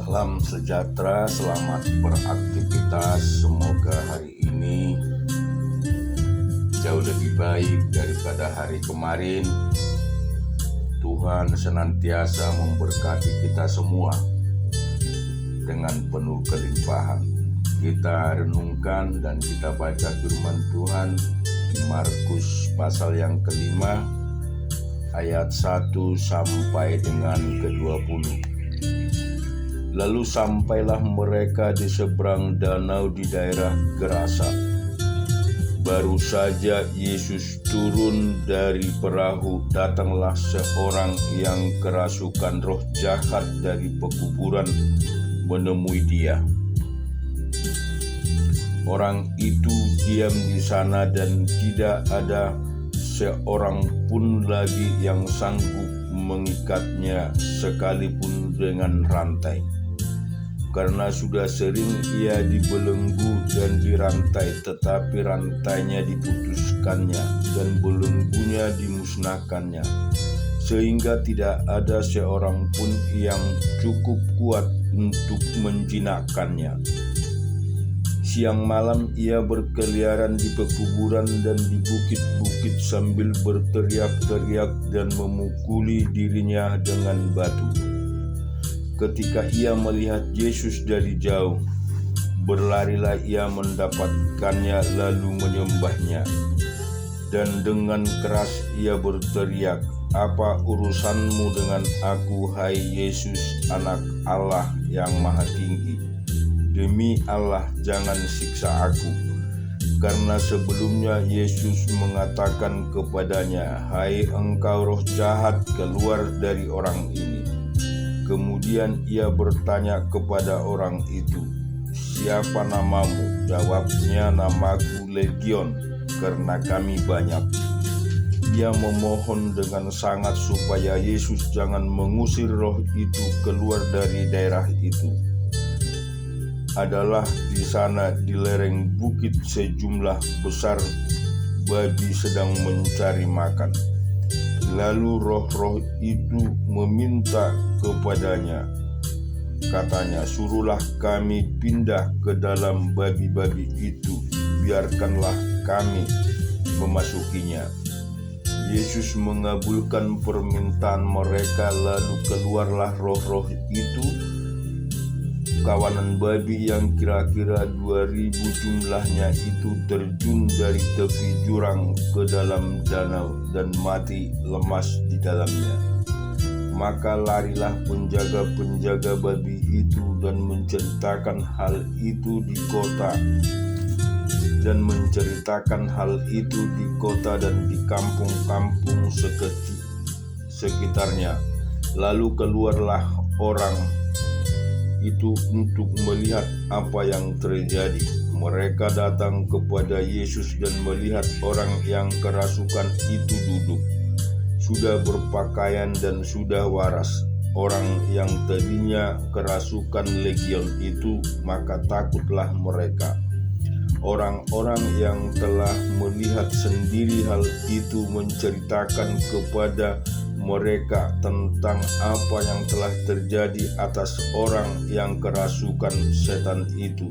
Salam sejahtera, selamat beraktivitas. Semoga hari ini jauh lebih baik daripada hari kemarin. Tuhan senantiasa memberkati kita semua dengan penuh kelimpahan. Kita renungkan dan kita baca firman Tuhan di Markus pasal yang kelima, ayat 1 sampai dengan ke-20. Lalu sampailah mereka di seberang danau di daerah Gerasa. Baru saja Yesus turun dari perahu, datanglah seorang yang kerasukan roh jahat dari pekuburan menemui dia. Orang itu diam di sana dan tidak ada seorang pun lagi yang sanggup mengikatnya sekalipun dengan rantai. Karena sudah sering ia dibelenggu dan dirantai, tetapi rantainya diputuskannya dan belenggunya dimusnahkannya, sehingga tidak ada seorang pun yang cukup kuat untuk menjinakkannya. Siang malam ia berkeliaran di pekuburan dan di bukit-bukit sambil berteriak-teriak dan memukuli dirinya dengan batu. Ketika ia melihat Yesus dari jauh, berlarilah ia mendapatkannya lalu menyembahnya. Dan dengan keras ia berteriak, "Apa urusanmu dengan aku, hai Yesus, Anak Allah yang Maha Tinggi? Demi Allah, jangan siksa aku." Karena sebelumnya Yesus mengatakan kepadanya, "Hai engkau roh jahat, keluar dari orang ini." Kemudian ia bertanya kepada orang itu, "Siapa namamu?" Jawabnya, "Namaku Legion, karena kami banyak." Ia memohon dengan sangat supaya Yesus jangan mengusir roh itu keluar dari daerah itu. Adalah di sana di lereng bukit sejumlah besar babi sedang mencari makan. Lalu roh-roh itu meminta kepadanya, katanya, "Suruhlah kami pindah ke dalam babi-babi itu, biarkanlah kami memasukinya." Yesus mengabulkan permintaan mereka, lalu keluarlah roh-roh itu. Kawanan babi yang kira-kira 2.000 jumlahnya itu terjun dari tepi jurang ke dalam danau dan mati lemas di dalamnya. Maka larilah penjaga-penjaga babi itu dan menceritakan hal itu di kota dan di kampung-kampung sekitarnya. Lalu keluarlah orang itu untuk melihat apa yang terjadi. Mereka datang kepada Yesus dan melihat orang yang kerasukan itu duduk, sudah berpakaian dan sudah waras. Orang yang tadinya kerasukan legion itu, maka takutlah mereka. Orang-orang yang telah melihat sendiri hal itu menceritakan kepada mereka tentang apa yang telah terjadi atas orang yang kerasukan setan itu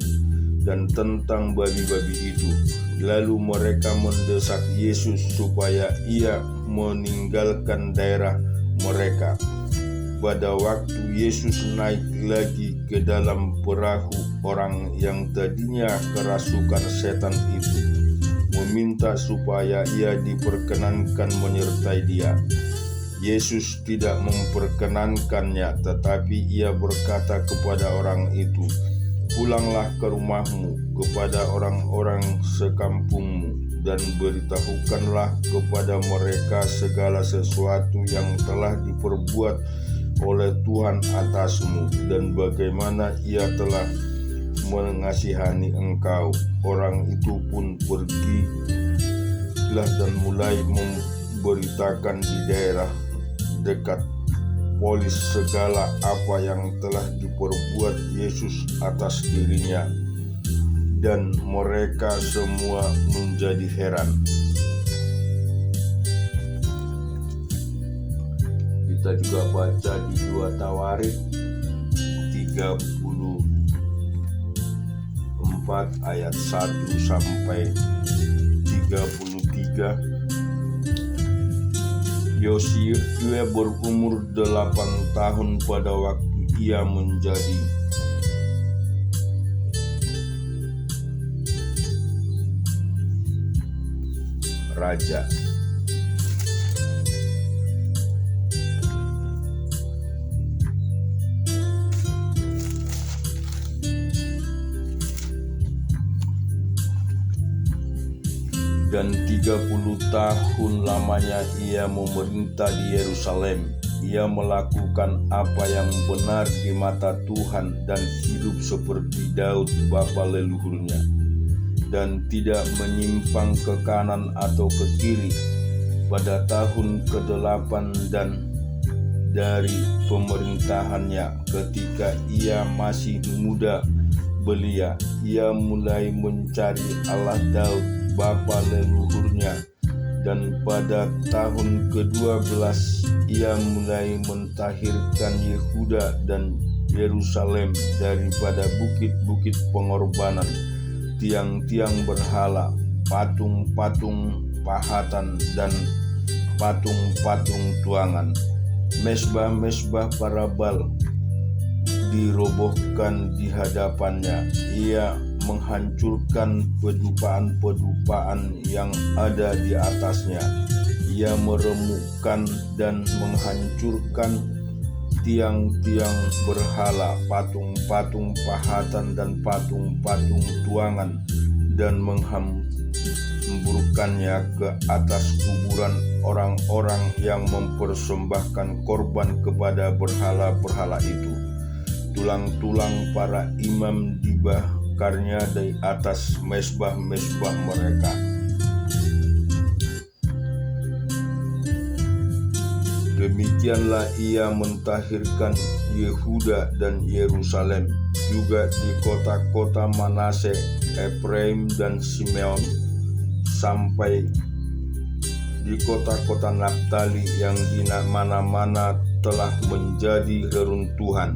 dan tentang babi-babi itu. Lalu mereka mendesak Yesus supaya ia meninggalkan daerah mereka. Pada waktu Yesus naik lagi ke dalam perahu, orang yang tadinya kerasukan setan itu meminta supaya ia diperkenankan menyertai dia. Yesus tidak memperkenankannya, tetapi ia berkata kepada orang itu, "Pulanglah ke rumahmu, kepada orang-orang sekampungmu, dan beritahukanlah kepada mereka segala sesuatu yang telah diperbuat oleh Tuhan atasmu, dan bagaimana ia telah mengasihani engkau." Orang itu pun pergilah dan mulai memberitakan di daerah dekat polis segala apa yang telah diperbuat Yesus atas dirinya, dan mereka semua menjadi heran. Kita juga baca di 2 Tawarik 34 ayat 1 sampai 33. Yosia berumur 8 tahun pada waktu ia menjadi raja. Dan 30 tahun lamanya ia memerintah di Yerusalem. Ia melakukan apa yang benar di mata Tuhan dan hidup seperti Daud bapa leluhurnya, dan tidak menyimpang ke kanan atau ke kiri. Pada tahun ke-8 dan dari pemerintahannya, ketika ia masih muda belia, ia mulai mencari Allah Daud bapa leluhurnya, dan pada tahun ke-12 ia mulai mentahirkan Yehuda dan Yerusalem daripada bukit-bukit pengorbanan, tiang-tiang berhala, patung-patung pahatan, dan patung-patung tuangan. Mesbah-mesbah para Baal dirobohkan di hadapannya. Ia menghancurkan pedupaan-pedupaan yang ada di atasnya. Ia meremukkan dan menghancurkan tiang-tiang berhala, patung-patung pahatan dan patung-patung tuangan, dan menghamburkannya ke atas kuburan orang-orang yang mempersembahkan korban kepada berhala-berhala itu. Tulang-tulang para imam dibakarnya di atas mesbah-mesbah mereka. Demikianlah ia mentahirkan Yehuda dan Yerusalem, juga di kota-kota Manase, Efraim dan Simeon, sampai di kota-kota Naftali yang di mana-mana telah menjadi reruntuhan.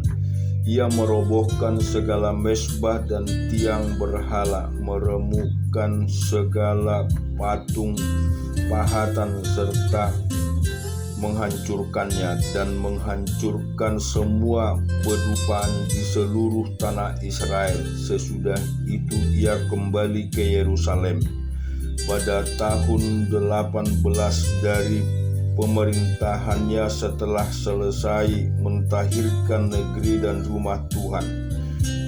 Ia merobohkan segala mesbah dan tiang berhala, meremukkan segala patung pahatan serta menghancurkannya, dan menghancurkan semua pedupaan di seluruh tanah Israel. Sesudah itu ia kembali ke Yerusalem. Pada tahun 18 dari pemerintahannya, setelah selesai mentahirkan negeri dan rumah Tuhan,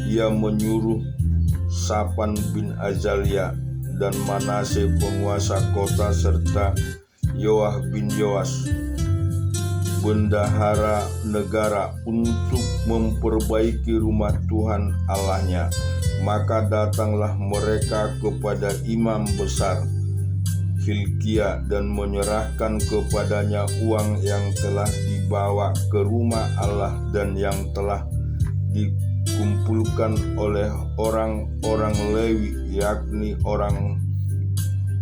ia menyuruh Safan bin Azalia dan Manase penguasa kota serta Yoah bin Yoas bendahara negara untuk memperbaiki rumah Tuhan Allahnya. Maka datanglah mereka kepada imam besar Hilkia dan menyerahkan kepadanya uang yang telah dibawa ke rumah Allah dan yang telah dikumpulkan oleh orang-orang Lewi, yakni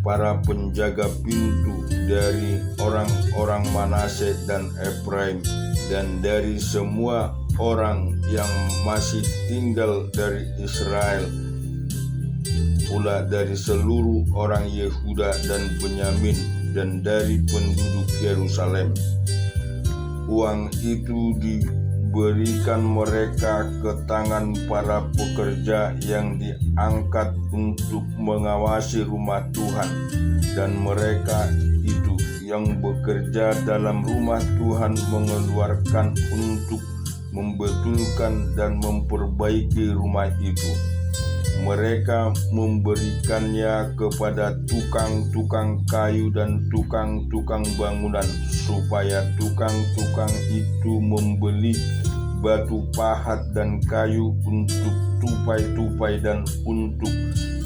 para penjaga pintu dari orang-orang Manase dan Efraim, dan dari semua orang yang masih tinggal dari Israel, pula dari seluruh orang Yehuda dan Benyamin, dan dari penduduk Yerusalem. Uang itu diberikan mereka ke tangan para pekerja yang diangkat untuk mengawasi rumah Tuhan, dan mereka itu yang bekerja dalam rumah Tuhan mengeluarkan untuk membetulkan dan memperbaiki rumah itu. Mereka memberikannya kepada tukang-tukang kayu dan tukang-tukang bangunan, supaya tukang-tukang itu membeli batu pahat dan kayu untuk tupai-tupai dan untuk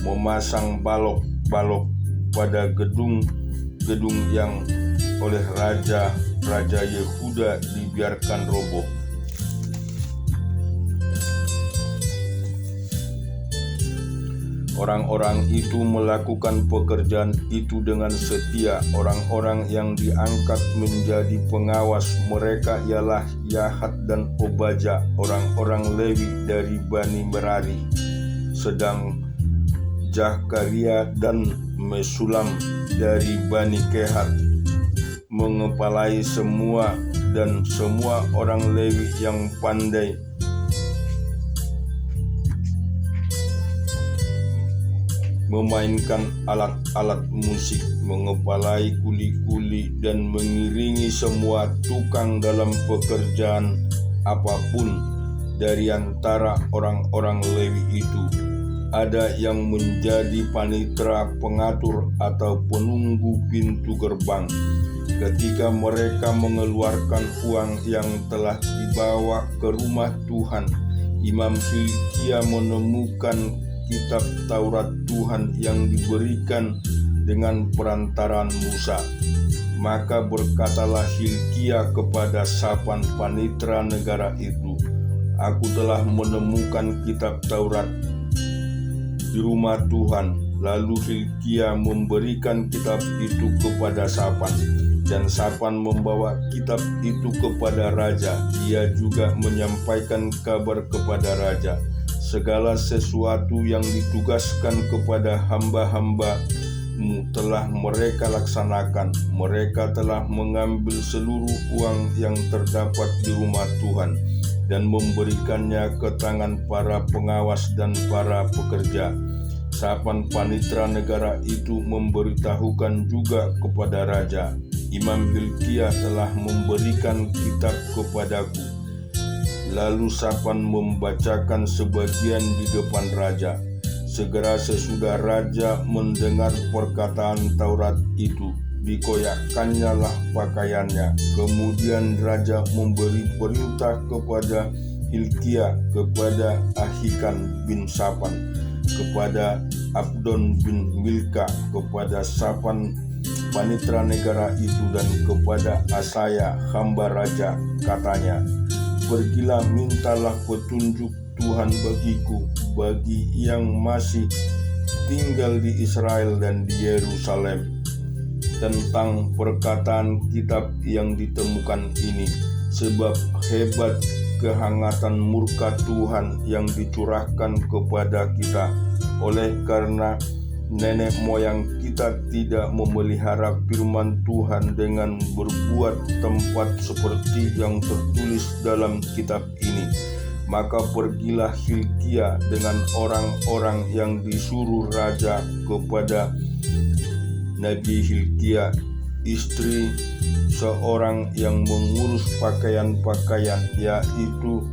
memasang balok-balok pada gedung-gedung yang oleh raja Yehuda dibiarkan roboh. Orang-orang itu melakukan pekerjaan itu dengan setia. Orang-orang yang diangkat menjadi pengawas mereka ialah Yahat dan Obaja, orang-orang Lewi dari Bani Merari. Sedang Zakaria dan Mesulam dari Bani Kehat mengepalai semua, dan semua orang Lewi yang pandai memainkan alat-alat musik, mengepalai kuli-kuli, dan mengiringi semua tukang dalam pekerjaan apapun dari antara orang-orang Lewi itu. Ada yang menjadi panitera, pengatur, atau penunggu pintu gerbang. Ketika mereka mengeluarkan uang yang telah dibawa ke rumah Tuhan, Imam Hilkia menemukan kitab Taurat Tuhan yang diberikan dengan perantaraan Musa. Maka berkatalah Hilkia kepada Shafan panitera negara itu, "Aku telah menemukan kitab Taurat di rumah Tuhan." Lalu Hilkia memberikan kitab itu kepada Shafan, dan Shafan membawa kitab itu kepada raja. Dia juga menyampaikan kabar kepada raja, "Segala sesuatu yang ditugaskan kepada hamba-hambamu telah mereka laksanakan. Mereka telah mengambil seluruh uang yang terdapat di rumah Tuhan dan memberikannya ke tangan para pengawas dan para pekerja." Shafan panitera negara itu memberitahukan juga kepada raja, "Imam Hilkia telah memberikan kitab kepadaku." Lalu Shafan membacakan sebagian di depan raja. Segera sesudah raja mendengar perkataan Taurat itu, dikoyakkannya lah pakaiannya. Kemudian raja memberi perintah kepada Hilkia, kepada Ahikam bin Shafan, kepada Abdon bin Milka, kepada Shafan panitera negara itu, dan kepada Asaya hamba raja. Katanya, "Pergilah, mintalah petunjuk Tuhan bagiku, bagi yang masih tinggal di Israel dan di Yerusalem, tentang perkataan kitab yang ditemukan ini, sebab hebat kehangatan murka Tuhan yang dicurahkan kepada kita, oleh karena nenek moyang kita tidak memelihara firman Tuhan dengan berbuat tempat seperti yang tertulis dalam kitab ini. Maka pergilah Hilkia dengan orang-orang yang disuruh raja kepada Nabi Hilkia, istri seorang yang mengurus pakaian-pakaian, yaitu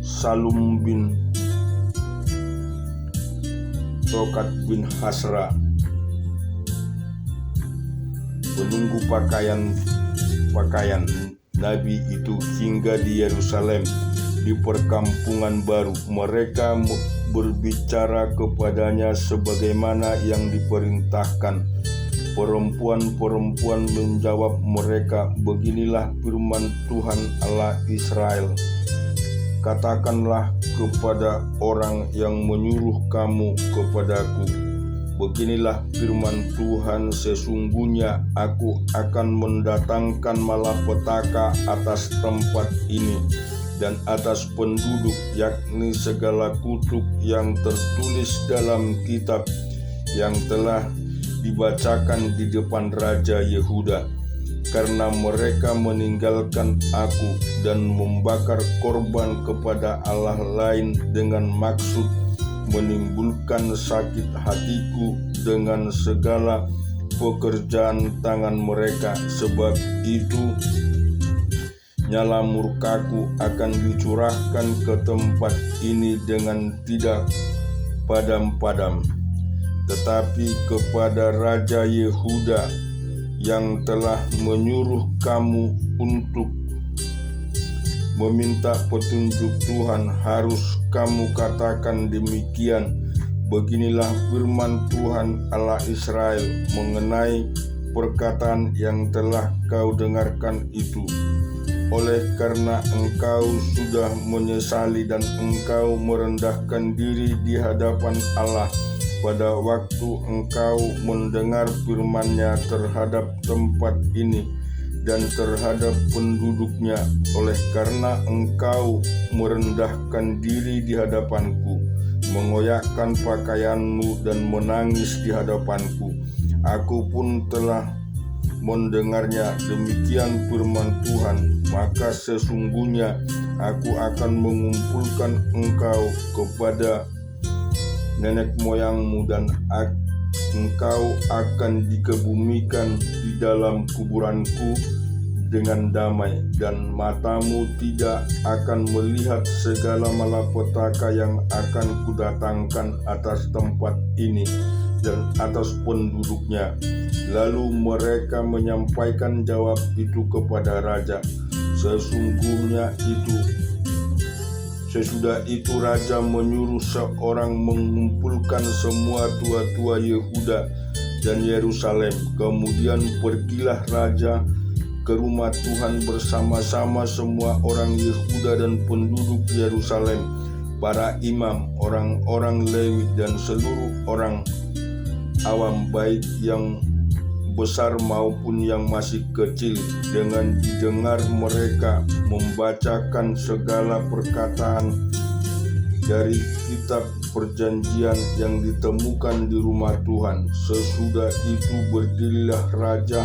Salum bin Tokat bin Hasra, penunggu pakaian Nabi itu, hingga di Yerusalem, di perkampungan baru. Mereka berbicara kepadanya sebagaimana yang diperintahkan. Perempuan-perempuan menjawab mereka, "Beginilah firman Tuhan Allah Israel. Katakanlah kepada orang yang menyuruh kamu kepadaku, beginilah firman Tuhan, sesungguhnya aku akan mendatangkan malapetaka atas tempat ini dan atas penduduk, yakni segala kutuk yang tertulis dalam kitab yang telah dibacakan di depan Raja Yehuda, karena mereka meninggalkan aku dan membakar korban kepada Allah lain dengan maksud menimbulkan sakit hatiku dengan segala pekerjaan tangan mereka. Sebab itu nyala murkaku akan dicurahkan ke tempat ini dengan tidak padam-padam. Tetapi kepada Raja Yehuda yang telah menyuruh kamu untuk meminta petunjuk Tuhan, harus kamu katakan demikian, beginilah firman Tuhan Allah Israel mengenai perkataan yang telah kau dengarkan itu. Oleh karena engkau sudah menyesali dan engkau merendahkan diri di hadapan Allah, pada waktu engkau mendengar firman-Nya terhadap tempat ini dan terhadap penduduknya, oleh karena engkau merendahkan diri di hadapanku, mengoyakkan pakaianmu dan menangis di hadapanku. Aku pun telah mendengarnya, demikian firman Tuhan. Maka sesungguhnya aku akan mengumpulkan engkau kepada nenek moyangmu dan engkau akan dikebumikan di dalam kuburanku dengan damai, dan matamu tidak akan melihat segala malapetaka yang akan kudatangkan atas tempat ini dan atas penduduknya. Lalu mereka menyampaikan jawab itu kepada raja. Sesudah itu raja menyuruh seorang mengumpulkan semua tua-tua Yehuda dan Yerusalem. Kemudian pergilah raja ke rumah Tuhan bersama-sama semua orang Yehuda dan penduduk Yerusalem, para imam, orang-orang Lewi, dan seluruh orang awam, baik yang besar maupun yang masih kecil. Dengan didengar mereka membacakan segala perkataan dari kitab perjanjian yang ditemukan di rumah Tuhan. Sesudah itu berdirilah raja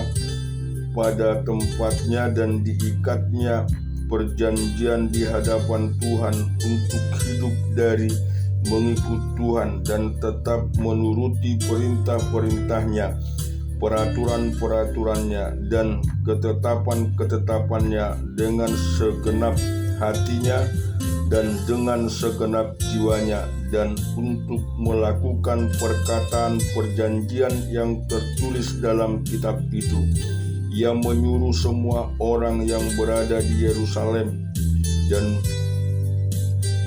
pada tempatnya dan diikatnya perjanjian di hadapan Tuhan untuk hidup dari mengikut Tuhan dan tetap menuruti perintah-perintahnya, peraturan-peraturannya, dan ketetapan-ketetapannya dengan segenap hatinya dan dengan segenap jiwanya, dan untuk melakukan perkataan perjanjian yang tertulis dalam kitab itu. Ia menyuruh semua orang yang berada di Yerusalem dan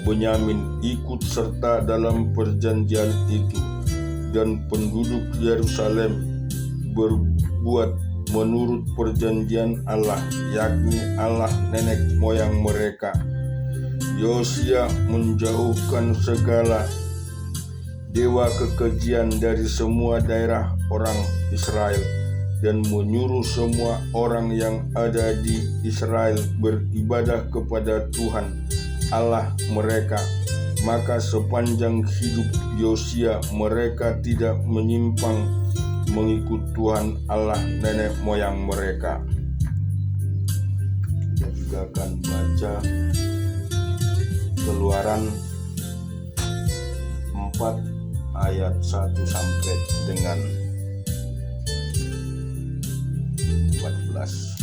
Benyamin ikut serta dalam perjanjian itu, dan penduduk Yerusalem berbuat menurut perjanjian Allah, yakni Allah nenek moyang mereka. Yosia menjauhkan segala dewa kekejian dari semua daerah orang Israel dan menyuruh semua orang yang ada di Israel beribadah kepada Tuhan Allah mereka. Maka sepanjang hidup Yosia mereka tidak menyimpang mengikut Tuhan Allah nenek moyang mereka. Kita juga akan baca Keluaran 4 ayat 1 sampai dengan 14.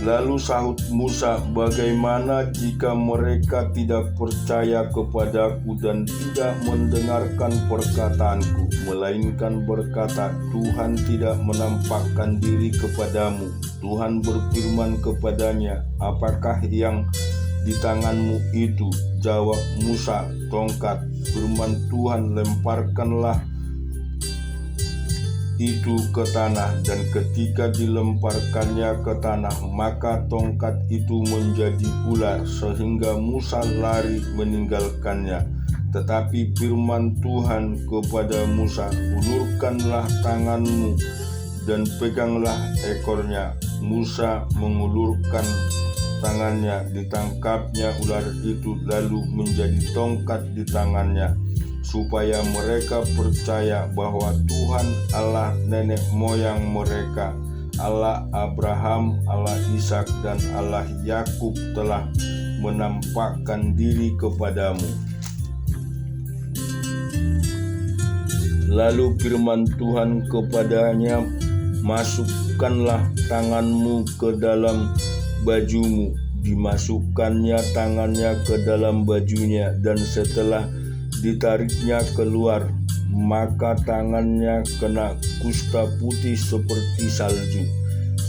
Lalu sahut Musa, "Bagaimana jika mereka tidak percaya kepadaku dan tidak mendengarkan perkataanku, melainkan berkata, Tuhan tidak menampakkan diri kepadamu?" Tuhan berfirman kepadanya, "Apakah yang di tanganmu itu?" Jawab Musa, "Tongkat." Firman Tuhan, "Lemparkanlah itu ke tanah." Dan ketika dilemparkannya ke tanah, maka tongkat itu menjadi ular, sehingga Musa lari meninggalkannya. Tetapi firman Tuhan kepada Musa, "Ulurkanlah tanganmu dan peganglah ekornya." Musa mengulurkan tangannya, ditangkapnya ular itu, lalu menjadi tongkat di tangannya, supaya mereka percaya bahwa Tuhan Allah nenek moyang mereka, Allah Abraham, Allah Ishak, dan Allah Yakub telah menampakkan diri kepadamu. Lalu firman Tuhan kepadanya, "Masukkanlah tanganmu ke dalam bajumu." Dimasukkannya tangannya ke dalam bajunya, dan setelah ditariknya keluar, maka tangannya kena kusta putih seperti salju.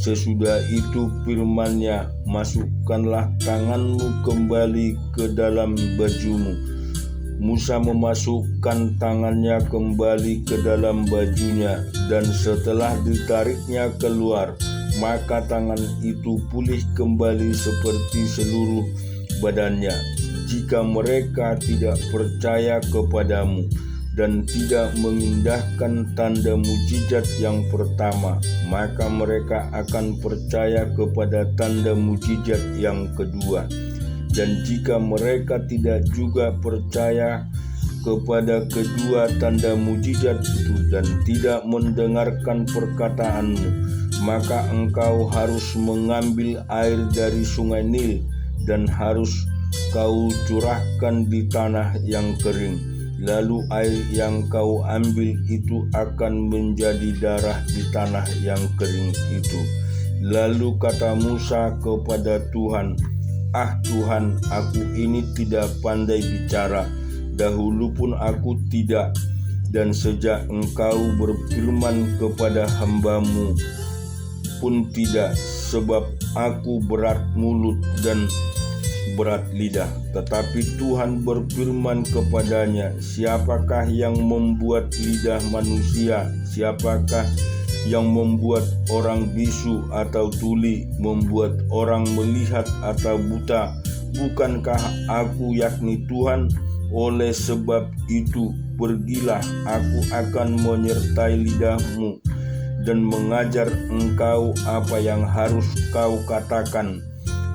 Sesudah itu firman-Nya, "Masukkanlah tanganmu kembali ke dalam bajumu." Musa memasukkan tangannya kembali ke dalam bajunya, dan setelah ditariknya keluar, maka tangan itu pulih kembali seperti seluruh badannya. Jika mereka tidak percaya kepadamu dan tidak mengindahkan tanda mujizat yang pertama, maka mereka akan percaya kepada tanda mujizat yang kedua. Dan jika mereka tidak juga percaya kepada kedua tanda mujizat itu dan tidak mendengarkan perkataanmu, maka engkau harus mengambil air dari sungai Nil dan harus kau curahkan di tanah yang kering. Lalu air yang kau ambil itu akan menjadi darah di tanah yang kering itu. Lalu kata Musa kepada Tuhan, "Ah Tuhan, aku ini tidak pandai bicara. Dahulu pun aku tidak, dan sejak engkau berfirman kepada hamba-Mu pun tidak, sebab aku berat mulut dan berat lidah." Tetapi Tuhan berfirman kepadanya, "Siapakah yang membuat lidah manusia? Siapakah yang membuat orang bisu atau tuli, membuat orang melihat atau buta? Bukankah aku, yakni Tuhan? Oleh sebab itu, pergilah, aku akan menyertai lidahmu dan mengajar engkau apa yang harus kau katakan."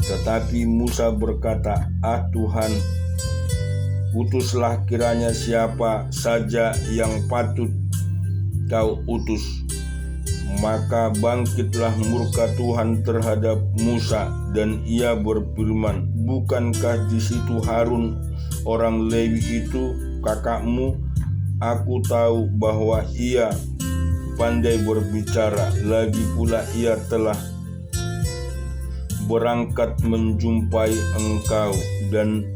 Tetapi Musa berkata, "Ah Tuhan, utuslah kiranya siapa saja yang patut kau utus." Maka bangkitlah murka Tuhan terhadap Musa, dan ia berfirman, "Bukankah di situ Harun orang Lewi itu kakakmu? Aku tahu bahwa ia pandai berbicara, lagi pula ia telah berangkat menjumpai engkau, dan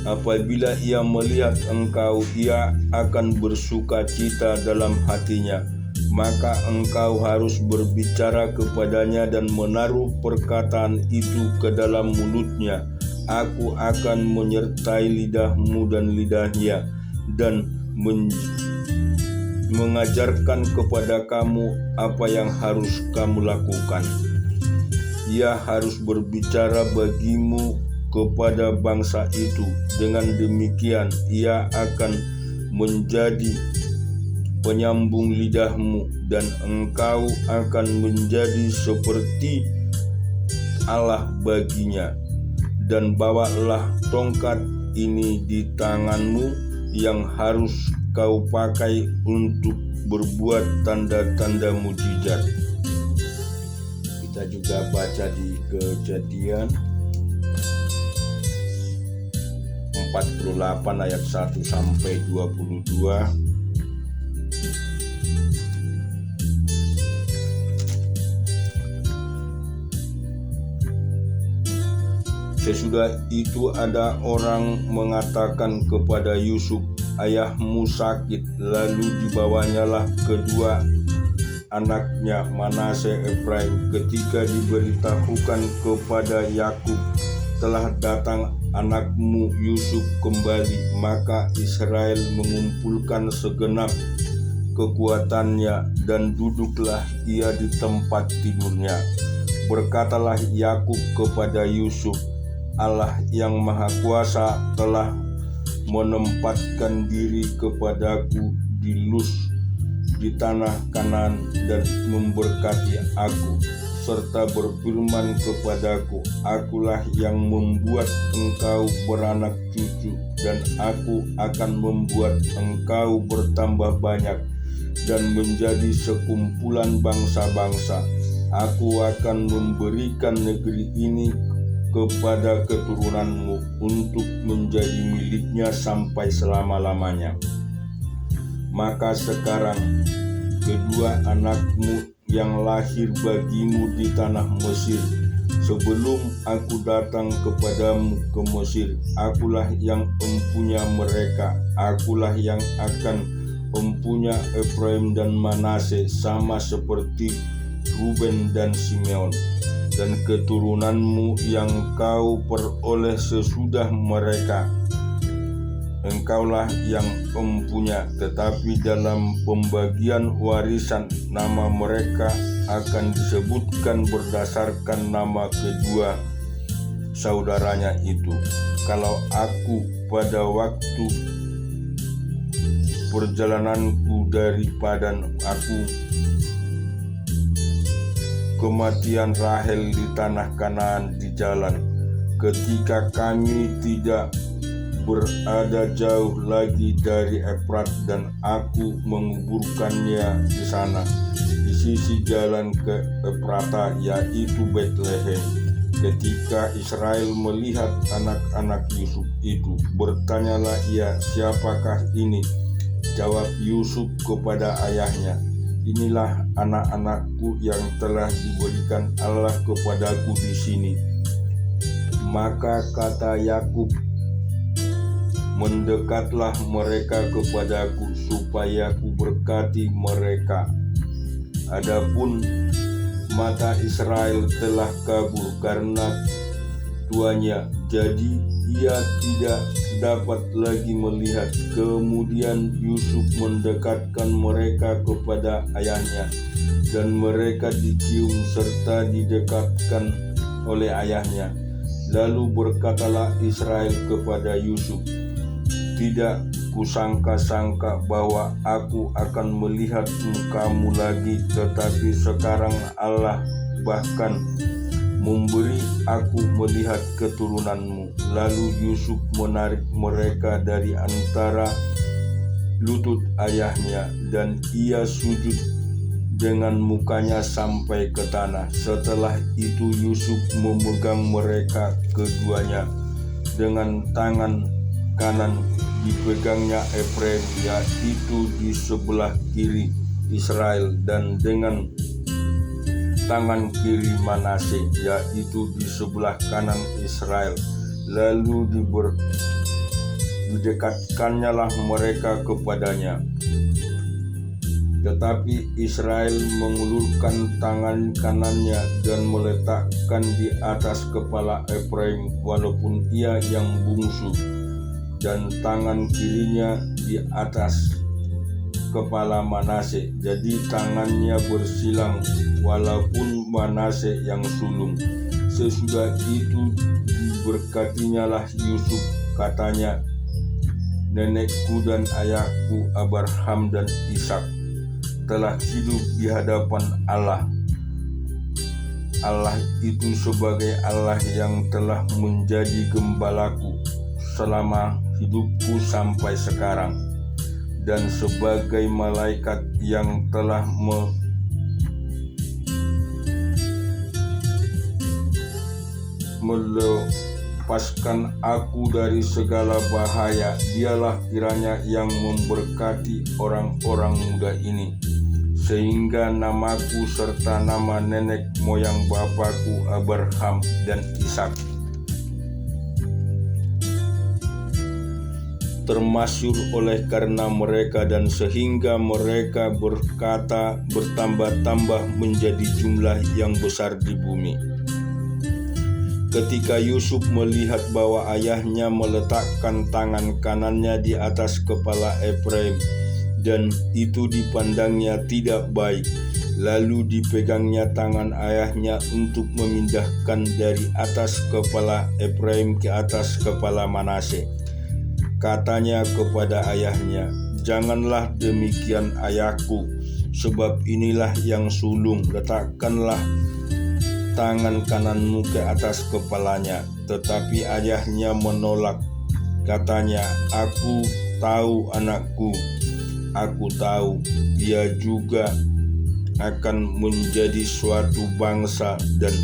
apabila ia melihat engkau, ia akan bersuka cita dalam hatinya. Maka engkau harus berbicara kepadanya dan menaruh perkataan itu ke dalam mulutnya. Aku akan menyertai lidahmu dan lidahnya, dan mengajarkan kepada kamu apa yang harus kamu lakukan. Ia harus berbicara bagimu kepada bangsa itu. Dengan demikian ia akan menjadi penyambung lidahmu, dan engkau akan menjadi seperti Allah baginya. Dan bawalah tongkat ini di tanganmu yang harus kau pakai untuk berbuat tanda-tanda mujizat." Kita juga baca di Kejadian 48 ayat 1 sampai 22. Sesudah itu ada orang mengatakan kepada Yusuf, "Ayahmu sakit." Lalu dibawanyalah kedua anaknya Manase Efraim. Ketika diberitahukan kepada Yakub, "Telah datang anakmu Yusuf kembali," maka Israel mengumpulkan segenap kekuatannya dan duduklah ia di tempat tidurnya. Berkatalah Yakub kepada Yusuf, "Allah yang Maha Kuasa telah menempatkan diri kepadaku di Luz di tanah Kanaan dan memberkati aku, serta berfirman kepadaku, akulah yang membuat engkau beranak cucu, dan aku akan membuat engkau bertambah banyak dan menjadi sekumpulan bangsa-bangsa. Aku akan memberikan negeri ini kepada keturunanmu untuk menjadi miliknya sampai selama-lamanya. Maka sekarang kedua anakmu yang lahir bagimu di tanah Mesir, sebelum aku datang kepadamu ke Mesir, akulah yang empunya mereka. Akulah yang akan empunya Efraim dan Manase, sama seperti Ruben dan Simeon. Dan keturunanmu yang kau peroleh sesudah mereka engkaulah yang empunya, tetapi dalam pembagian warisan nama mereka akan disebutkan berdasarkan nama kedua saudaranya itu. Kalau aku pada waktu perjalananku dari Padan, aku kematian Rahel di tanah Kanaan di jalan, ketika kami tidak berada jauh lagi dari Efrat, dan aku menguburkannya di sana, di sisi jalan ke Efrata, yaitu Betlehem. Ketika Israel melihat anak-anak Yusuf itu, bertanyalah ia, siapakah ini? Jawab Yusuf kepada ayahnya, inilah anak-anakku yang telah diberikan Allah kepadaku di sini. Maka kata Yakub, mendekatlah mereka kepadaku supaya ku berkati mereka. Adapun mata Israel telah kabur karena tuanya, jadi ia tidak dapat lagi melihat. Kemudian Yusuf mendekatkan mereka kepada ayahnya, dan mereka dicium serta didekatkan oleh ayahnya. Lalu berkatalah Israel kepada Yusuf, tidak kusangka-sangka bahwa aku akan melihat mukamu lagi, tetapi sekarang Allah bahkan memberi aku melihat keturunanmu. Lalu Yusuf menarik mereka dari antara lutut ayahnya, dan ia sujud dengan mukanya sampai ke tanah. Setelah itu Yusuf memegang mereka keduanya, dengan tangan kanan dipegangnya Efraim, yaitu di sebelah kiri Israel, dan dengan tangan kiri Manase, yaitu di sebelah kanan Israel. Lalu didekatkannya lah mereka kepadanya. Tetapi Israel mengulurkan tangan kanannya dan meletakkan di atas kepala Efraim, walaupun ia yang bungsu, dan tangan kirinya di atas kepala Manase. Jadi tangannya bersilang, walaupun Manase yang sulung. Sesudah itu diberkatinya lah Yusuf, katanya, nenekku dan ayahku Abraham dan Ishak telah hidup di hadapan Allah. Allah itu sebagai Allah yang telah menjadi gembalaku selama hidupku sampai sekarang, dan sebagai malaikat yang telah melepaskan aku dari segala bahaya. Dialah kiranya yang memberkati orang-orang muda ini, sehingga namaku serta nama nenek moyang bapakku Abraham dan Ishak termasyhur oleh karena mereka, dan sehingga mereka berkata bertambah-tambah menjadi jumlah yang besar di bumi. Ketika Yusuf melihat bahwa ayahnya meletakkan tangan kanannya di atas kepala Efraim, dan itu dipandangnya tidak baik, lalu dipegangnya tangan ayahnya untuk memindahkan dari atas kepala Efraim ke atas kepala Manase. Katanya kepada ayahnya, janganlah demikian ayahku, sebab inilah yang sulung, letakkanlah tangan kananmu ke atas kepalanya. Tetapi ayahnya menolak, katanya, aku tahu anakku, aku tahu ia juga akan menjadi suatu bangsa, dan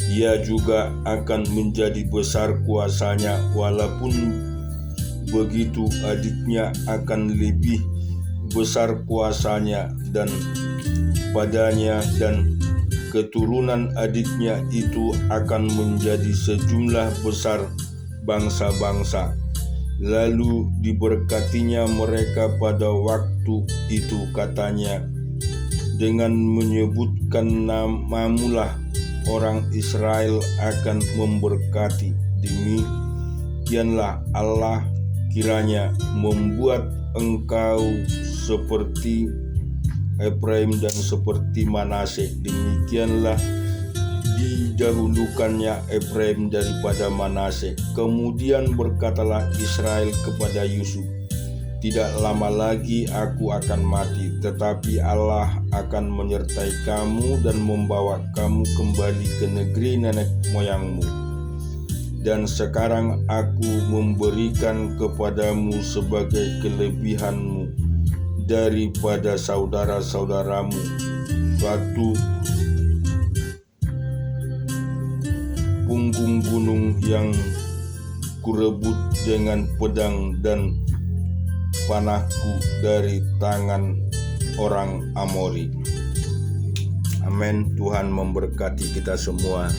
ia juga akan menjadi besar kuasanya. Walaupun begitu, adiknya akan lebih besar kuasanya dan padanya, dan keturunan adiknya itu akan menjadi sejumlah besar bangsa-bangsa. Lalu diberkatinya mereka pada waktu itu, katanya, dengan menyebutkan namamulah orang Israel akan memberkati. demikianlah Allah kiranya membuat engkau seperti Efraim dan seperti Manasye. Demikianlah didahulukannya Efraim daripada Manasye. Kemudian berkatalah Israel kepada Yusuf, tidak lama lagi aku akan mati, tetapi Allah akan menyertai kamu dan membawa kamu kembali ke negeri nenek moyangmu. Dan sekarang aku memberikan kepadamu sebagai kelebihanmu daripada saudara-saudaramu batu punggung gunung yang kurebut dengan pedang dan panahku dari tangan orang Amori. Amin. Tuhan memberkati kita semua.